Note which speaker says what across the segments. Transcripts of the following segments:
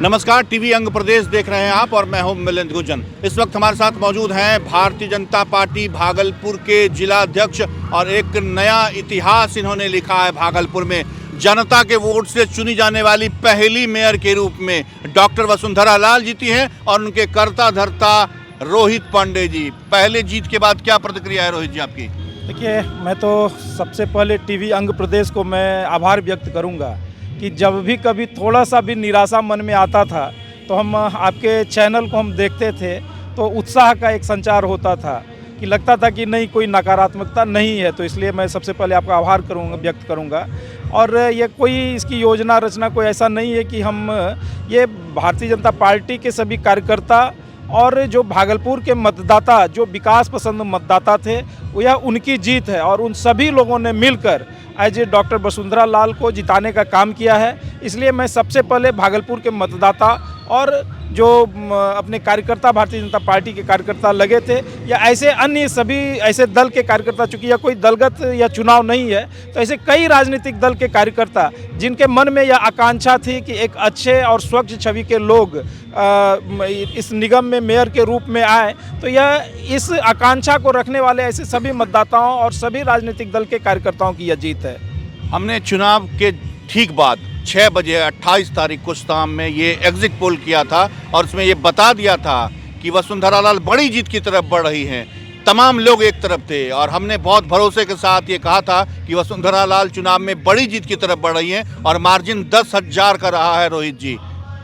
Speaker 1: नमस्कार, टीवी अंग प्रदेश देख रहे हैं आप और मैं हूं मिलिंद गुजन। इस वक्त हमारे साथ मौजूद हैं भारतीय जनता पार्टी भागलपुर के जिला अध्यक्ष और एक नया इतिहास इन्होंने लिखा है भागलपुर में। जनता के वोट से चुनी जाने वाली पहली मेयर के रूप में डॉक्टर वसुंधरा लाल जीती हैं और उनके कर्ता धर्ता रोहित पांडे जी। पहले जीत के बाद क्या प्रतिक्रिया है रोहित जी आपकी?
Speaker 2: देखिए, मैं तो सबसे पहले टीवी अंग प्रदेश को मैं आभार व्यक्त करूंगा कि जब भी कभी थोड़ा सा भी निराशा मन में आता था तो हम आपके चैनल को हम देखते थे तो उत्साह का एक संचार होता था कि लगता था कि नहीं, कोई नकारात्मकता नहीं है। तो इसलिए मैं सबसे पहले आपका आभार व्यक्त करूंगा। और ये कोई इसकी योजना रचना कोई ऐसा नहीं है कि हम ये भारतीय जनता पार्टी के सभी कार्यकर्ता और जो भागलपुर के मतदाता, जो विकास पसंद मतदाता थे, यह उनकी जीत है और उन सभी लोगों ने मिलकर आज डॉक्टर वसुंधरा लाल को जिताने का काम किया है। इसलिए मैं सबसे पहले भागलपुर के मतदाता और जो अपने कार्यकर्ता, भारतीय जनता पार्टी के कार्यकर्ता लगे थे या ऐसे अन्य सभी ऐसे दल के कार्यकर्ता, चूँकि यह कोई दलगत या चुनाव नहीं है, तो ऐसे कई राजनीतिक दल के कार्यकर्ता जिनके मन में यह आकांक्षा थी कि एक अच्छे और स्वच्छ छवि के लोग इस निगम में मेयर के रूप में आए, तो यह इस आकांक्षा को रखने वाले ऐसे सभी मतदाताओं और सभी राजनीतिक दल के कार्यकर्ताओं की यह जीत है।
Speaker 1: हमने चुनाव के ठीक बाद 6 बजे 28 तारीख को शाम में ये एग्जिट पोल किया था और उसमें ये बता दिया था कि वसुंधरा लाल बड़ी जीत की तरफ बढ़ रही हैं। तमाम लोग एक तरफ थे और हमने बहुत भरोसे के साथ ये कहा था कि वसुंधरा लाल चुनाव में बड़ी जीत की तरफ बढ़ रही हैं और मार्जिन 10,000 का रहा है रोहित जी।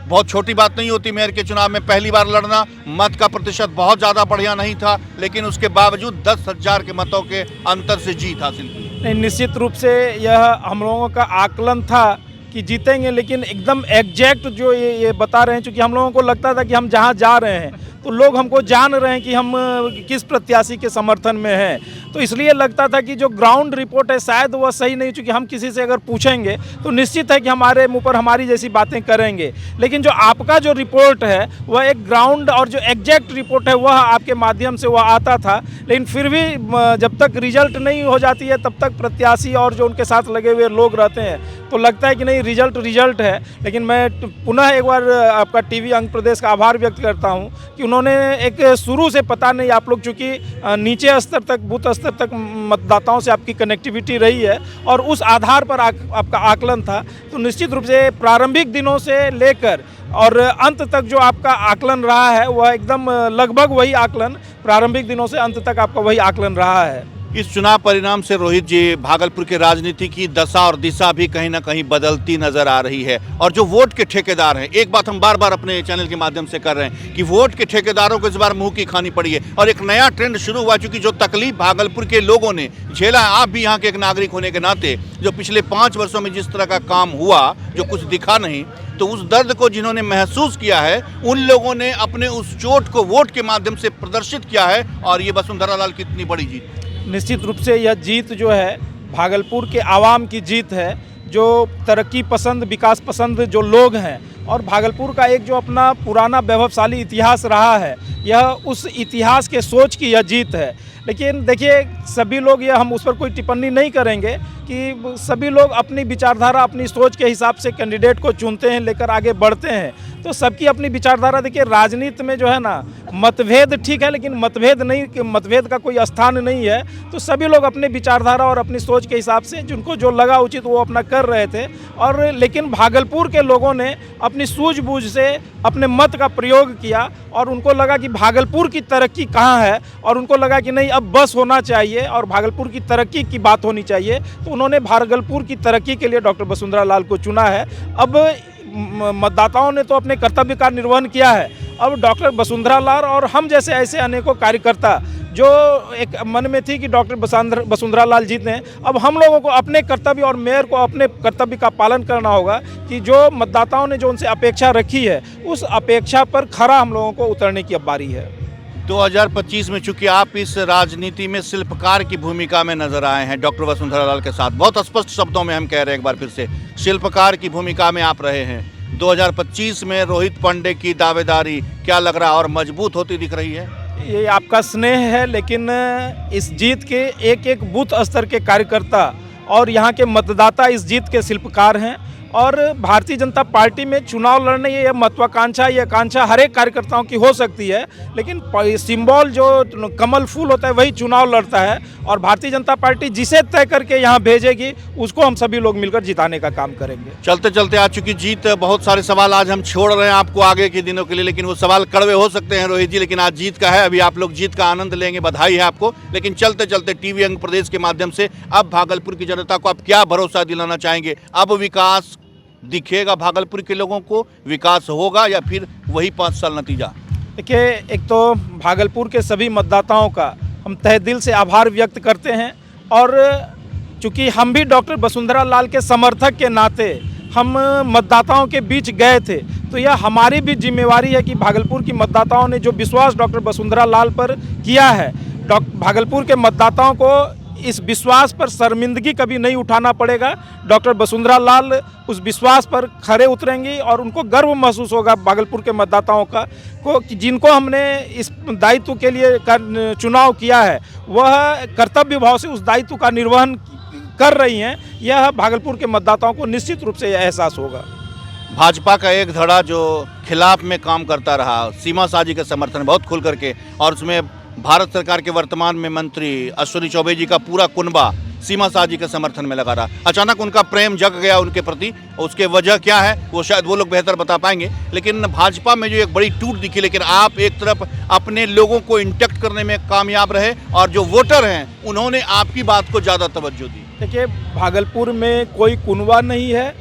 Speaker 1: बहुत छोटी बात नहीं होती मेयर के चुनाव में पहली बार लड़ना। मत का प्रतिशत बहुत ज़्यादा बढ़िया नहीं था, लेकिन उसके बावजूद 10,000 के मतों के अंतर से जीत हासिल की।
Speaker 2: नहीं, निश्चित रूप से यह हम लोगों का आकलन था कि जीतेंगे, लेकिन एकदम एग्जैक्ट जो ये बता रहे हैं, चूँकि हम लोगों को लगता था कि हम जहाँ जा रहे हैं तो लोग हमको जान रहे हैं कि हम किस प्रत्याशी के समर्थन में हैं, तो इसलिए लगता था कि जो ग्राउंड रिपोर्ट है शायद वह सही नहीं, चूँकि हम किसी से अगर पूछेंगे तो निश्चित है कि हमारे मुंह पर हमारी जैसी बातें करेंगे। लेकिन जो आपका जो रिपोर्ट है वह एक ग्राउंड और जो एग्जैक्ट रिपोर्ट है वह आपके माध्यम से वह आता था। लेकिन फिर भी जब तक रिजल्ट नहीं हो जाती है तब तक प्रत्याशी और जो उनके साथ लगे हुए लोग रहते हैं तो लगता है कि नहीं, रिजल्ट है। लेकिन मैं पुनः एक बार आपका टीवी अंग प्रदेश का आभार व्यक्त करता हूँ कि उन्होंने एक शुरू से, पता नहीं आप लोग चूँकि नीचे स्तर तक, बूथ स्तर तक मतदाताओं से आपकी कनेक्टिविटी रही है और उस आधार पर आपका आकलन था, तो निश्चित रूप से प्रारंभिक दिनों से लेकर और अंत तक जो आपका आकलन रहा है वह एकदम लगभग वही आकलन, प्रारंभिक दिनों से अंत तक आपका वही आकलन रहा है।
Speaker 1: इस चुनाव परिणाम से रोहित जी भागलपुर के राजनीति की दशा और दिशा भी कहीं ना कहीं बदलती नजर आ रही है। और जो वोट के ठेकेदार हैं, एक बात हम बार बार अपने चैनल के माध्यम से कर रहे हैं कि वोट के ठेकेदारों को इस बार मुंह की खानी पड़ी है और एक नया ट्रेंड शुरू हुआ। चूंकि जो तकलीफ भागलपुर के लोगों ने झेला, आप भी यहाँ के एक नागरिक होने के नाते, जो पिछले 5 वर्षों में जिस तरह का काम हुआ, जो कुछ दिखा नहीं, तो उस दर्द को जिन्होंने महसूस किया है उन लोगों ने अपने उस चोट को वोट के माध्यम से प्रदर्शित किया है और ये वसुंधरा लाल की इतनी बड़ी जीत।
Speaker 2: निश्चित रूप से यह जीत जो है भागलपुर के आवाम की जीत है, जो तरक्की पसंद, विकास पसंद जो लोग हैं और भागलपुर का एक जो अपना पुराना वैभवशाली इतिहास रहा है, यह उस इतिहास के सोच की यह जीत है। लेकिन देखिए, सभी लोग, ये हम उस पर कोई टिप्पणी नहीं करेंगे कि सभी लोग अपनी विचारधारा, अपनी सोच के हिसाब से कैंडिडेट को चुनते हैं, लेकर आगे बढ़ते हैं, तो सबकी अपनी विचारधारा। देखिए, राजनीति में जो है ना, मतभेद ठीक है, लेकिन मतभेद का कोई स्थान नहीं है। तो सभी लोग अपनी विचारधारा और अपनी सोच के हिसाब से जिनको जो लगा उचित वो अपना कर रहे थे। और लेकिन भागलपुर के लोगों ने अपनी सूझबूझ से अपने मत का प्रयोग किया और उनको लगा कि भागलपुर की तरक्की कहाँ है और उनको लगा कि नहीं, अब बस होना चाहिए और भागलपुर की तरक्की की बात होनी चाहिए। तो उन्होंने भागलपुर की तरक्की के लिए डॉक्टर वसुंधरा लाल को चुना है। अब मतदाताओं ने तो अपने कर्तव्य का निर्वहन किया है, अब डॉक्टर वसुंधरा लाल और हम जैसे ऐसे अनेकों कार्यकर्ता जो एक मन में थी कि डॉक्टर वसुंधरा लाल जीते हैं, अब हम लोगों को अपने कर्तव्य और मेयर को अपने कर्तव्य का पालन करना होगा कि जो मतदाताओं ने जो उनसे अपेक्षा रखी है उस अपेक्षा पर खरा हम लोगों को उतरने की अब बारी है।
Speaker 1: 2025 में चूंकि आप इस राजनीति में शिल्पकार की भूमिका में नजर आए हैं डॉक्टर वसुंधरा लाल के साथ, बहुत स्पष्ट शब्दों में हम कह रहे हैं, एक बार फिर से शिल्पकार की भूमिका में आप रहे हैं। 2025 में रोहित पांडे की दावेदारी क्या लग रहा है और मजबूत होती दिख रही है?
Speaker 2: ये आपका स्नेह है, लेकिन इस जीत के एक एक बूथ स्तर के कार्यकर्ता और यहाँ के मतदाता इस जीत के शिल्पकार हैं और भारतीय जनता पार्टी में चुनाव लड़ने ये महत्वाकांक्षा, ये आकांक्षा हर एक कार्यकर्ताओं की हो सकती है, लेकिन सिंबल जो कमल फूल होता है वही चुनाव लड़ता है। और भारतीय जनता पार्टी जिसे तय करके यहाँ भेजेगी उसको हम सभी लोग मिलकर जिताने का काम करेंगे।
Speaker 1: चलते चलते आ चुकी जीत, बहुत सारे सवाल आज हम छोड़ रहे हैं आपको आगे के दिनों के लिए, लेकिन वो सवाल कड़वे हो सकते हैं रोहित जी, लेकिन आज जीत का है, अभी आप लोग जीत का आनंद लेंगे, बधाई है आपको। लेकिन चलते चलते टीवी अंग प्रदेश के माध्यम से अब भागलपुर की जनता को आप क्या भरोसा दिलाना चाहेंगे? अब विकास दिखेगा भागलपुर के लोगों को, विकास होगा या फिर वही 5 साल नतीजा?
Speaker 2: देखिए, एक तो भागलपुर के सभी मतदाताओं का हम तहे दिल से आभार व्यक्त करते हैं, और चूँकि हम भी डॉक्टर वसुंधरा लाल के समर्थक के नाते हम मतदाताओं के बीच गए थे, तो यह हमारी भी जिम्मेवारी है कि भागलपुर की मतदाताओं ने जो विश्वास डॉक्टर वसुंधरा लाल पर किया है, भागलपुर के मतदाताओं को इस विश्वास पर शर्मिंदगी कभी नहीं उठाना पड़ेगा। डॉक्टर वसुंधरा लाल उस विश्वास पर खरे उतरेंगी और उनको गर्व महसूस होगा भागलपुर के मतदाताओं का को, जिनको हमने इस दायित्व के लिए चुनाव किया है, वह कर्तव्य भाव से उस दायित्व का निर्वहन कर रही हैं। यह भागलपुर के मतदाताओं को निश्चित रूप से एहसास होगा।
Speaker 1: भाजपा का एक धड़ा जो खिलाफ में काम करता रहा, सीमा साजी के समर्थन में बहुत खुल करके, और उसमें भारत सरकार के वर्तमान में मंत्री अश्विनी चौबे जी का पूरा कुनबा सीमा साजी के समर्थन में लगा रहा। अचानक उनका प्रेम जग गया उनके प्रति, उसके वजह क्या है वो शायद वो लोग बेहतर बता पाएंगे। लेकिन भाजपा में जो एक बड़ी टूट दिखी, लेकिन आप एक तरफ अपने लोगों को इंटैक्ट करने में कामयाब रहे, और जो वोटर हैं उन्होंने आपकी बात को ज़्यादा तवज्जो दी।
Speaker 2: देखिए, भागलपुर में कोई कुनबा नहीं है।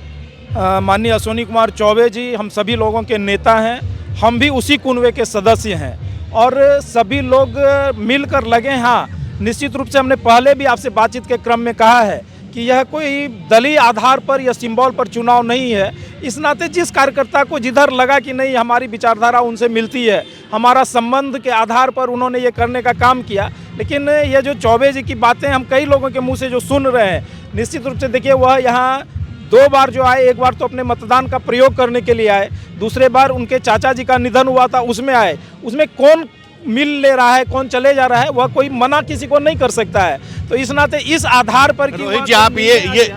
Speaker 2: माननीय अश्विनी कुमार चौबे जी हम सभी लोगों के नेता हैं, हम भी उसी कुनबे के सदस्य हैं, और सभी लोग मिलकर लगे। हाँ, निश्चित रूप से हमने पहले भी आपसे बातचीत के क्रम में कहा है कि यह कोई दलीय आधार पर या सिंबल पर चुनाव नहीं है। इस नाते जिस कार्यकर्ता को जिधर लगा कि नहीं हमारी विचारधारा उनसे मिलती है, हमारा संबंध के आधार पर उन्होंने ये करने का काम किया। लेकिन ये जो चौबे जी की बातें हम कई लोगों के मुँह से जो सुन रहे हैं, निश्चित रूप से देखिए, वह यहाँ 2 बार जो आए, एक बार तो अपने मतदान का प्रयोग करने के लिए आए, दूसरे बार उनके चाचा जी का निधन हुआ था उसमें आए। उसमें कौन मिल ले रहा है, कौन चले जा रहा है, वह कोई मना किसी को नहीं कर सकता है। तो इस नाते इस आधार पर कि
Speaker 1: रोहित जी, आप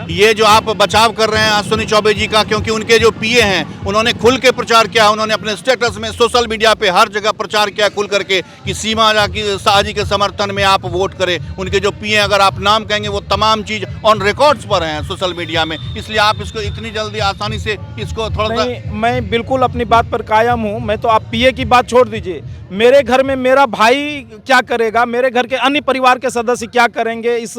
Speaker 1: ये जो आप बचाव कर रहे हैं अश्विनी चौबे जी का, क्योंकि उनके जो पीए हैं उन्होंने खुल के प्रचार किया, उन्होंने अपने स्टेटस में सोशल मीडिया पे हर जगह प्रचार किया खुल करके कि सीमा साजी के समर्थन में आप वोट करें। उनके जो पीए, अगर आप नाम कहेंगे, वो तमाम चीज ऑन रिकॉर्ड्स पर हैं सोशल मीडिया में, इसलिए आप इसको इतनी जल्दी आसानी से इसको थोड़ा सा।
Speaker 2: मैं बिल्कुल अपनी बात पर कायम हूँ। मैं तो, आप पीए की बात छोड़ दीजिए, मेरे घर में मेरा भाई क्या करेगा, मेरे घर के अन्य परिवार के सदस्य क्या करेंगे इस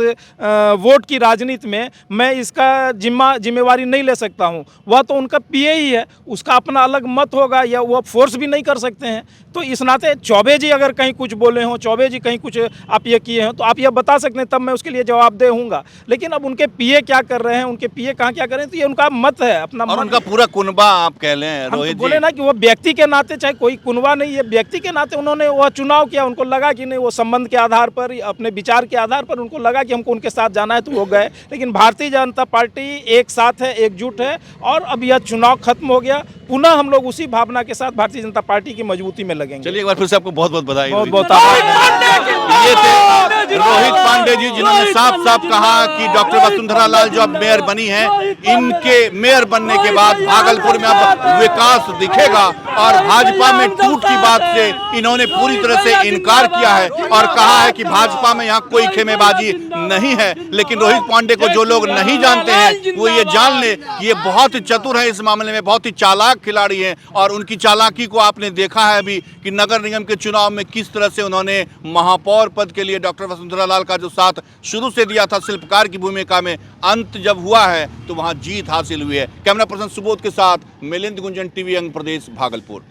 Speaker 2: वोट की राजनीति में, मैं इसका जिम्मेवारी नहीं ले सकता हूं। वह तो उनका पीए ही है, उसका अपना अलग मत होगा, या वह फोर्स भी नहीं कर सकते हैं। तो इस नाते चौबे जी अगर कहीं कुछ बोले हों, चौबे जी कहीं कुछ आप ये किए हों, तो आप यह बता सकते हैं, तब मैं उसके लिए जवाबदेह हूँगा। लेकिन अब उनके पीए क्या कर रहे हैं, उनके पीए कहाँ क्या कर रहे हैं, तो ये उनका मत है, अपना
Speaker 1: और उनका पूरा कुनबा आप कह लें रोहित जी।
Speaker 2: बोले ना कि वो व्यक्ति के नाते, चाहे कोई कुनबा नहीं है, व्यक्ति के नाते उन्होंने वह चुनाव किया, उनको लगा कि नहीं, वो संबंध के आधार पर, अपने विचार के आधार पर उनको लगा कि हमको उनके साथ जाना है, तो वो गए। लेकिन भारतीय जनता पार्टी एक साथ है, एकजुट है, और अब यह चुनाव खत्म हो गया, पुनः हम लोग उसी भावना के साथ भारतीय जनता पार्टी की मजबूती में लगेंगे।
Speaker 1: चलिए, एक बार फिर से आपको बहुत बहुत बधाई।
Speaker 2: बहुत बहुत आभार।
Speaker 1: ये थे रोहित पांडे जी, जिन्होंने साफ साफ कहा कि डॉक्टर वसुंधरा लाल जो अब मेयर बनी है, इनके मेयर बनने के बाद भागलपुर में अब विकास दिखेगा, और भाजपा में टूट की बात से इन्होंने पूरी तरह से इनकार किया है और कहा है कि भाजपा में यहाँ कोई खेमेबाजी नहीं है। लेकिन रोहित पांडे को जो लोग नहीं जानते हैं वो ये जान ले, ये बहुत ही चतुर है इस मामले में, बहुत ही चालाक खिलाड़ी हैं, और उनकी चालाकी को आपने देखा है अभी कि नगर निगम के चुनाव में किस तरह से उन्होंने महापौर पद के लिए डॉक्टर वसुंधरा लाल का जो साथ शुरू से दिया था शिल्पकार की भूमिका में, अंत जब हुआ है तो वहां जीत हासिल हुई है। कैमरा पर्सन सुबोध के साथ मिलिंद गुंजन, टीवी अंग प्रदेश, भागलपुर।